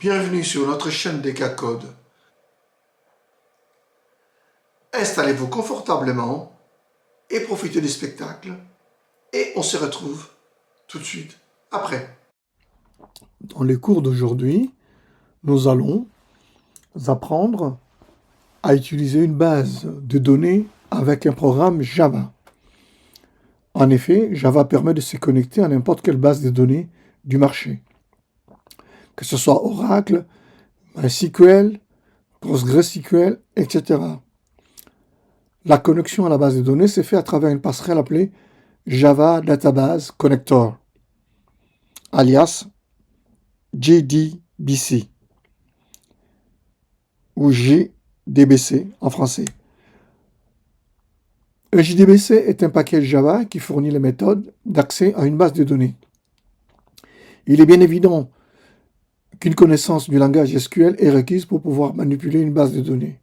Bienvenue sur notre chaîne Decacode. Installez-vous confortablement et profitez du spectacle. Et on se retrouve tout de suite après. Dans les cours d'aujourd'hui, nous allons apprendre à utiliser une base de données avec un programme Java. En effet, Java permet de se connecter à n'importe quelle base de données du marché, que ce soit Oracle, MySQL, PostgreSQL, etc. La connexion à la base de données s'est faite à travers une passerelle appelée Java Database Connector, alias JDBC, ou JDBC en français. Un JDBC est un package Java qui fournit les méthodes d'accès à une base de données. Il est bien évident qu'une connaissance du langage SQL est requise pour pouvoir manipuler une base de données.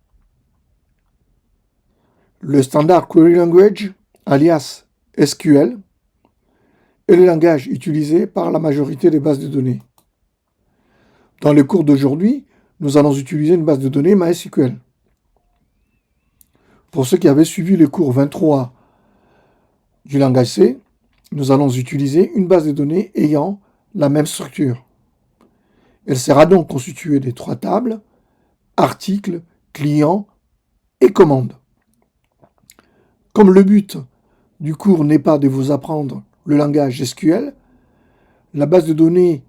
Le Standard Query Language, alias SQL, est le langage utilisé par la majorité des bases de données. Dans le cours d'aujourd'hui, nous allons utiliser une base de données MySQL. Pour ceux qui avaient suivi le cours 23 du langage C, nous allons utiliser une base de données ayant la même structure. Elle sera donc constituée des 3 tables, articles, clients et commandes. Comme le but du cours n'est pas de vous apprendre le langage SQL, la base de données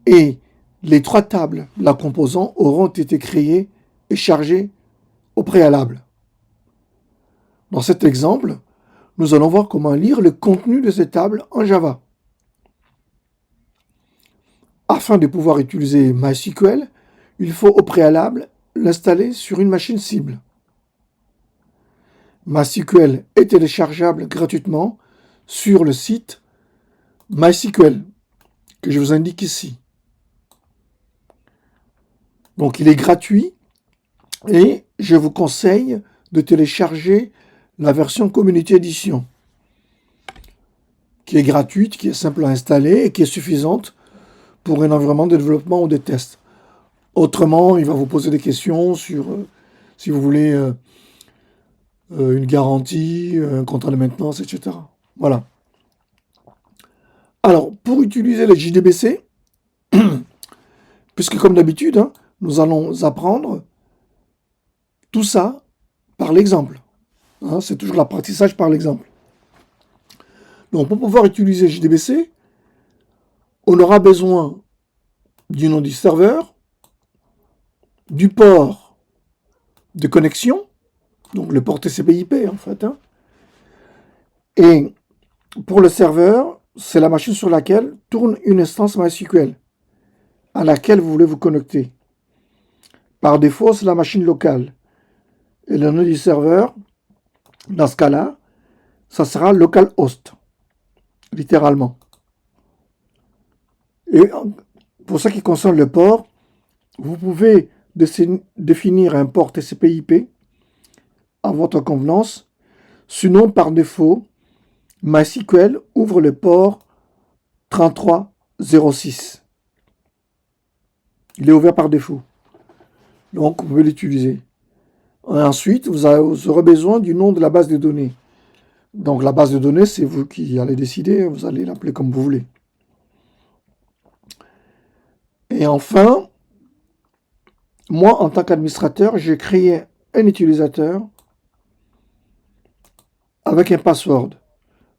et les 3 tables la composant auront été créées et chargées au préalable. Dans cet exemple, nous allons voir comment lire le contenu de ces tables en Java. Afin de pouvoir utiliser MySQL, il faut au préalable l'installer sur une machine cible. MySQL est téléchargeable gratuitement sur le site MySQL, que je vous indique ici. Donc il est gratuit et je vous conseille de télécharger la version Community Edition, qui est gratuite, qui est simple à installer et qui est suffisante pour un environnement de développement ou de test. Autrement, il va vous poser des questions sur si vous voulez une garantie, un contrat de maintenance, etc. Voilà. Alors, pour utiliser le JDBC, puisque comme d'habitude, nous allons apprendre tout ça par l'exemple. C'est toujours l'apprentissage par l'exemple. Donc, pour pouvoir utiliser JDBC, on aura besoin du nom du serveur, du port de connexion, donc le port TCP/IP en fait. Et pour le serveur, c'est la machine sur laquelle tourne une instance MySQL à laquelle vous voulez vous connecter. Par défaut, c'est la machine locale. Et le nom du serveur, dans ce cas-là, ça sera localhost, littéralement. Et pour ce qui concerne le port, vous pouvez définir un port TCP/IP à votre convenance. Sinon, par défaut, MySQL ouvre le port 3306. Il est ouvert par défaut. Donc, vous pouvez l'utiliser. Ensuite, vous aurez besoin du nom de la base de données. Donc, la base de données, c'est vous qui allez décider. Vous allez l'appeler comme vous voulez. Et enfin, moi, en tant qu'administrateur, j'ai créé un utilisateur avec un password.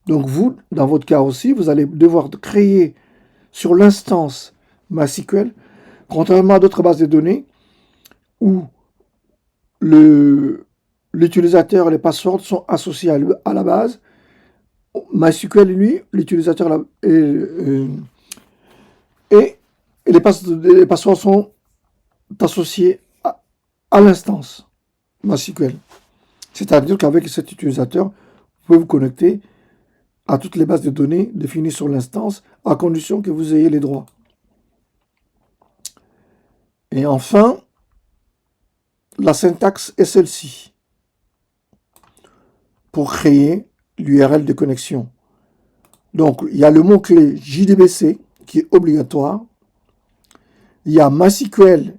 Donc, vous, dans votre cas aussi, vous allez devoir créer sur l'instance MySQL, contrairement à d'autres bases de données, où l'utilisateur et les passwords sont associés à la base. MySQL, lui, l'utilisateur et les passwords sont associés à l'instance MySQL. C'est-à-dire qu'avec cet utilisateur, vous pouvez vous connecter à toutes les bases de données définies sur l'instance, à condition que vous ayez les droits. Et enfin, la syntaxe est celle-ci pour créer l'URL de connexion. Donc, il y a le mot-clé JDBC qui est obligatoire. il y a MySQL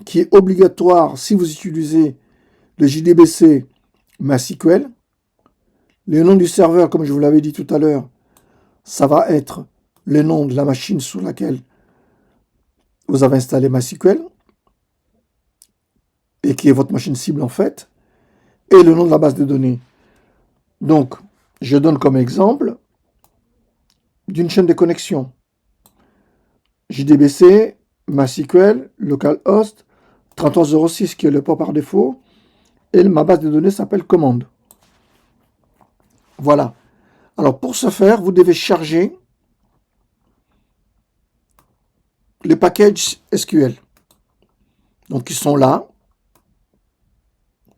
qui est obligatoire si vous utilisez le JDBC MySQL. Le nom du serveur, comme je vous l'avais dit tout à l'heure, ça va être le nom de la machine sur laquelle vous avez installé MySQL et qui est votre machine cible en fait, et le nom de la base de données. Donc, je donne comme exemple d'une chaîne de connexion. JDBC, MySQL, localhost, 3306 qui est le port par défaut, et ma base de données s'appelle commande. Voilà. Alors pour ce faire, vous devez charger les packages SQL. Donc ils sont là,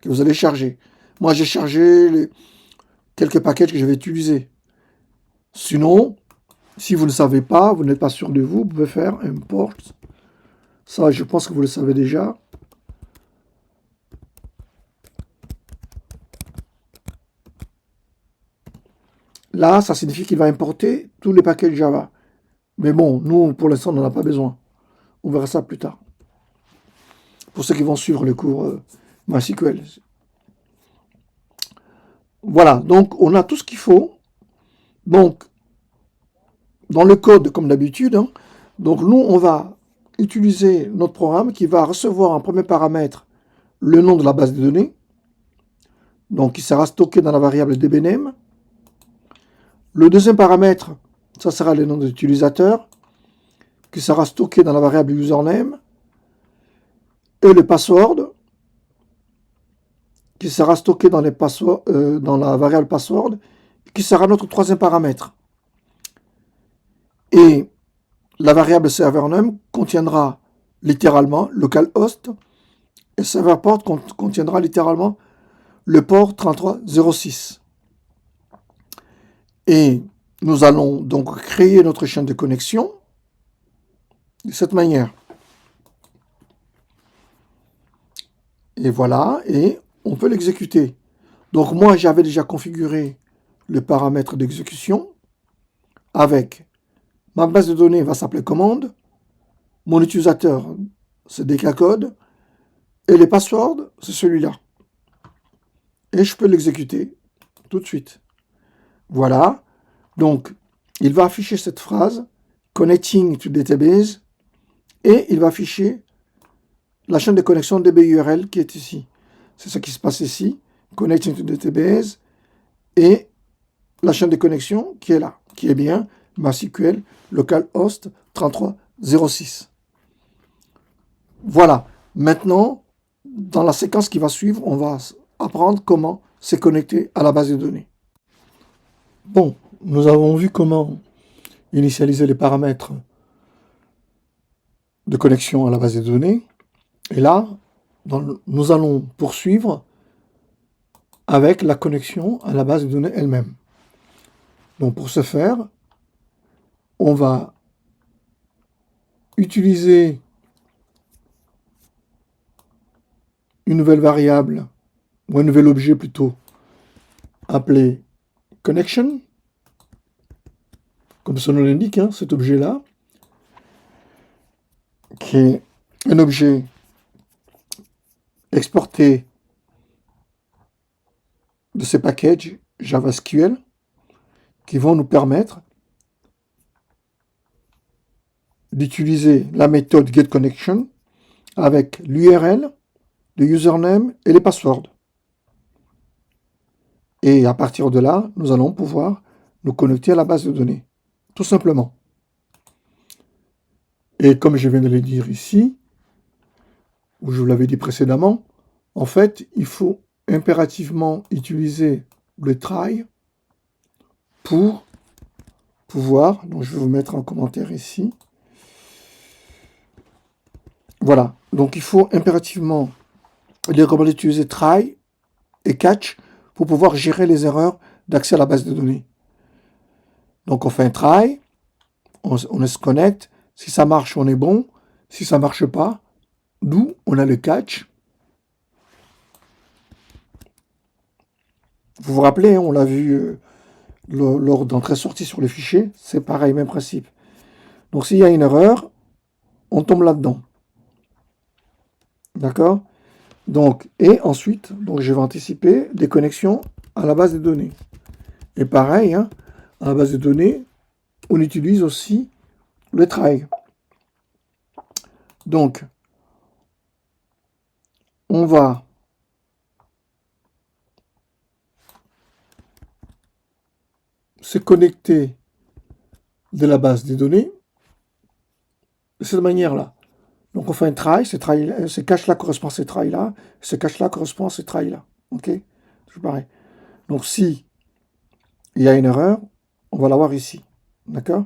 que vous allez charger. Moi j'ai chargé quelques packages que je vais utiliser. Sinon, si vous ne savez pas, vous n'êtes pas sûr de vous, vous pouvez faire import. Ça, je pense que vous le savez déjà. Là, ça signifie qu'il va importer tous les packages Java. Mais bon, nous, pour l'instant, on n'en a pas besoin. On verra ça plus tard. Pour ceux qui vont suivre le cours MySQL. Voilà, donc on a tout ce qu'il faut. Donc, dans le code, comme d'habitude, hein, donc nous, on va utiliser notre programme qui va recevoir en premier paramètre le nom de la base de données. Donc, il sera stocké dans la variable dbname. Le deuxième paramètre, ça sera le nom de l'utilisateur, qui sera stocké dans la variable username. Et le password, qui sera stocké dans la variable password, qui sera notre troisième paramètre. Et la variable servername contiendra littéralement localhost, et serverport contiendra littéralement le port 3306. Et nous allons donc créer notre chaîne de connexion de cette manière. Et voilà, et on peut l'exécuter. Donc moi, j'avais déjà configuré le paramètre d'exécution avec ma base de données va s'appeler commande, mon utilisateur, c'est DKCode, et le password, c'est celui-là. Et je peux l'exécuter tout de suite. Voilà. Donc, il va afficher cette phrase, Connecting to Database, et il va afficher la chaîne de connexion DBURL qui est ici. C'est ce qui se passe ici, Connecting to Database, et la chaîne de connexion qui est là, qui est bien MySQL localhost 3306. Voilà. Maintenant, dans la séquence qui va suivre, on va apprendre comment se connecter à la base de données. Bon, nous avons vu comment initialiser les paramètres de connexion à la base de données. Et là, nous allons poursuivre avec la connexion à la base de données elle-même. Donc pour ce faire, on va utiliser une nouvelle variable, ou un nouvel objet plutôt, appelé connection, comme son nom l'indique, hein, cet objet-là, qui est un objet exporté de ces packages JavaSQL qui vont nous permettre d'utiliser la méthode getConnection avec l'URL, le username et les passwords. Et à partir de là, nous allons pouvoir nous connecter à la base de données, tout simplement. Et comme je viens de le dire ici, ou je vous l'avais dit précédemment, en fait, il faut impérativement utiliser le try pour pouvoir, donc je vais vous mettre en commentaire ici, voilà, donc il faut impérativement recommander d'utiliser try et catch pour pouvoir gérer les erreurs d'accès à la base de données. Donc on fait un try, on se connecte, si ça marche on est bon, si ça ne marche pas, d'où on a le catch. Vous vous rappelez, hein, on l'a vu lors d'entrée-sortie sur le fichier, c'est pareil, même principe. Donc s'il y a une erreur, on tombe là-dedans. D'accord? Donc, et ensuite, donc je vais anticiper des connexions à la base de données. Et pareil, hein, à la base de données, on utilise aussi le try. Donc, on va se connecter de la base des données de cette manière-là. Donc on fait un try, ce cache-là correspond à ce try-là, ce cache-là correspond à ce try-là. Ok? C'est pareil. Donc si il y a une erreur, on va l'avoir ici. D'accord?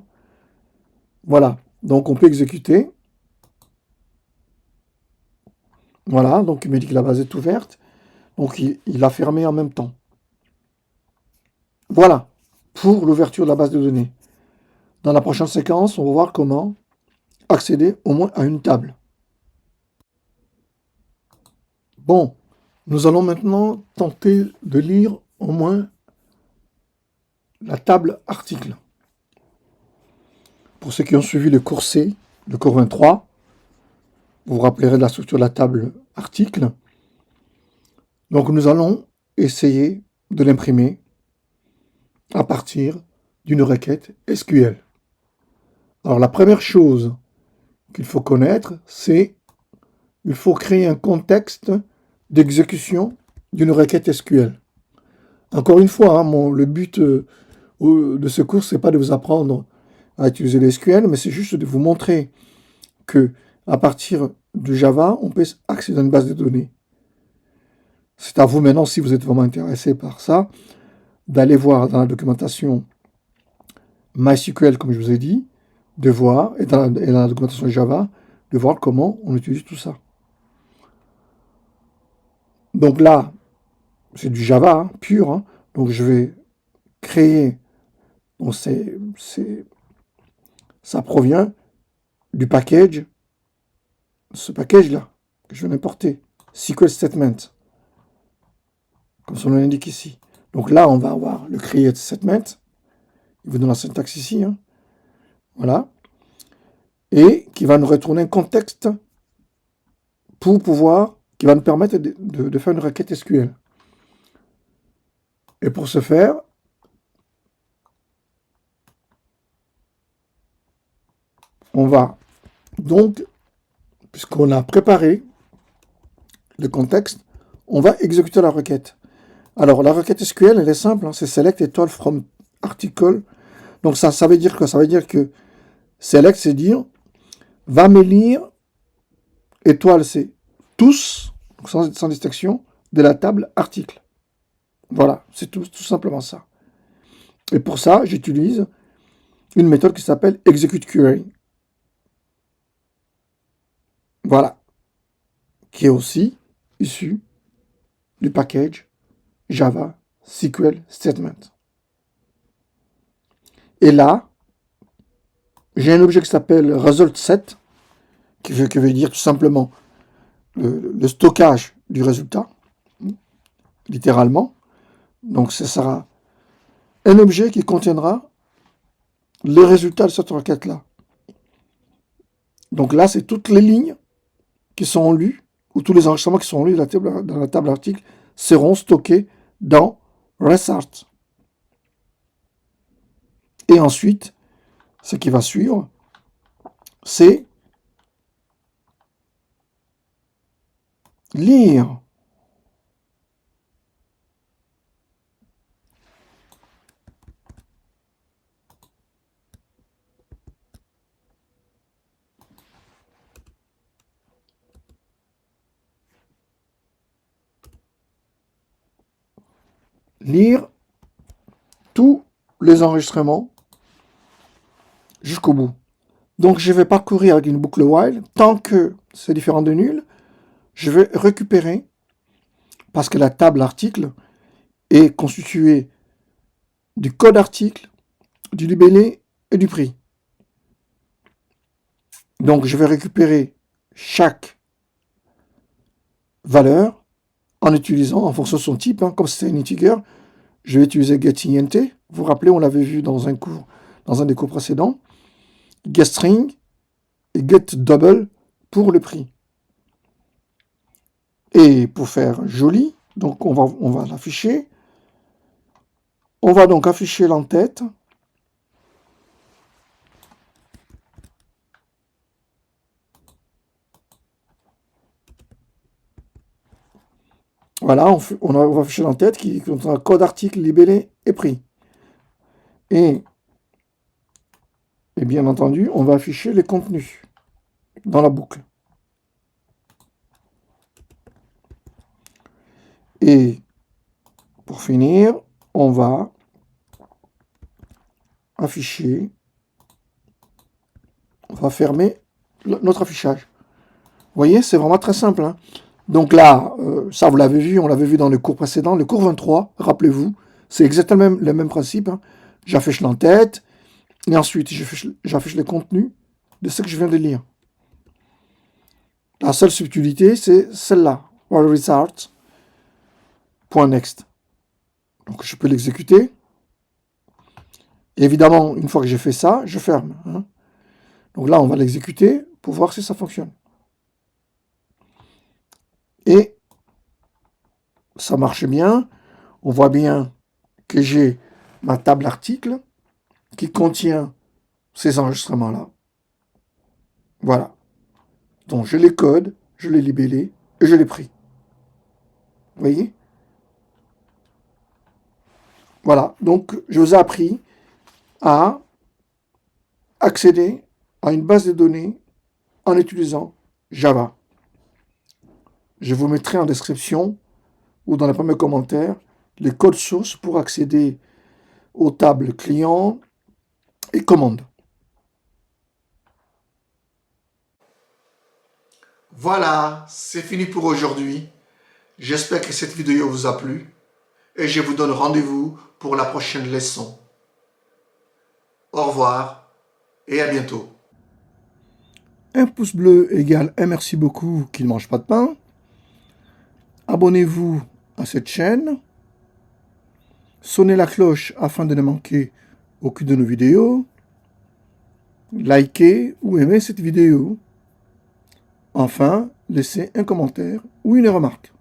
Voilà. Donc on peut exécuter. Voilà. Donc il me dit que la base est ouverte. Donc il a fermé en même temps. Voilà. Pour l'ouverture de la base de données. Dans la prochaine séquence, on va voir comment accéder au moins à une table. Bon, nous allons maintenant tenter de lire au moins la table article. Pour ceux qui ont suivi le cours C, le cours 23, vous vous rappellerez de la structure de la table article. Donc nous allons essayer de l'imprimer à partir d'une requête SQL. Alors la première chose qu'il faut connaître, c'est qu'il faut créer un contexte d'exécution d'une requête SQL. Encore une fois, hein, le but de ce cours, c'est pas de vous apprendre à utiliser le SQL, mais c'est juste de vous montrer que à partir du Java, on peut accéder à une base de données. C'est à vous maintenant, si vous êtes vraiment intéressé par ça, d'aller voir dans la documentation MySQL, comme je vous ai dit, de voir, et dans la documentation Java, de voir comment on utilise tout ça. Donc là, c'est du Java hein, pur, hein. Donc je vais créer, bon, ça provient du package, ce package-là, que je viens d'importer, SQL Statement, comme son nom l'indique ici. Donc là, on va avoir le create statement, il vous donne la syntaxe ici, hein. Voilà, et qui va nous retourner un contexte qui va nous permettre de faire une requête SQL. Et pour ce faire, on va donc, puisqu'on a préparé le contexte, on va exécuter la requête. Alors, la requête SQL, elle est simple, hein, c'est select étoile from article. Donc, ça veut dire quoi? Ça veut dire que select, c'est dire, va me lire, étoile, c'est tous, sans distinction, de la table article. Voilà, c'est tout simplement ça. Et pour ça, j'utilise une méthode qui s'appelle execute query. Voilà, qui est aussi issue du package Java SQL Statement. Et là, j'ai un objet qui s'appelle result_set, qui veut dire tout simplement le stockage du résultat, littéralement. Donc ce sera un objet qui contiendra les résultats de cette requête-là. Donc là, c'est toutes les lignes qui sont lues, ou tous les enregistrements qui sont lus dans la table article, seront stockés dans result. Et ensuite, ce qui va suivre, c'est lire. Lire tous les enregistrements jusqu'au bout. Donc je vais parcourir avec une boucle while, tant que c'est différent de nul, je vais récupérer, parce que la table article est constituée du code article, du libellé et du prix. Donc je vais récupérer chaque valeur en utilisant, en fonction de son type, hein, comme c'est un integer, je vais utiliser getInt. Vous vous rappelez, on l'avait vu dans un des cours précédents. GetString, et get double pour le prix. Et pour faire joli, donc on va l'afficher. On va donc afficher l'entête. Voilà, on va afficher l'entête qui contient code article, libellé et prix. Et bien entendu, on va afficher les contenus dans la boucle. Et pour finir, on va afficher, on va fermer notre affichage. Vous voyez, c'est vraiment très simple. Hein. Donc là, ça vous l'avez vu, on l'avait vu dans le cours précédent, le cours 23, rappelez-vous, c'est exactement le même principe. Hein. J'affiche l'entête, et ensuite j'affiche les contenus de ce que je viens de lire. La seule subtilité, c'est celle-là, result.next. Donc je peux l'exécuter. Évidemment, une fois que j'ai fait ça, je ferme. Hein. Donc là, on va l'exécuter pour voir si ça fonctionne. Et ça marche bien. On voit bien que j'ai ma table article qui contient ces enregistrements-là. Voilà. Donc je les code, je les libellé et je les pris. Vous voyez? Voilà. Donc je vous ai appris à accéder à une base de données en utilisant Java. Je vous mettrai en description ou dans les premiers commentaires les codes sources pour accéder aux tables clients et commandes. Voilà, c'est fini pour aujourd'hui. J'espère que cette vidéo vous a plu et je vous donne rendez-vous pour la prochaine leçon. Au revoir et à bientôt. Un pouce bleu égale un merci beaucoup qui ne mange pas de pain. Abonnez-vous à cette chaîne. Sonnez la cloche afin de ne manquer aucune de nos vidéos. Likez ou aimez cette vidéo. Enfin, laissez un commentaire ou une remarque.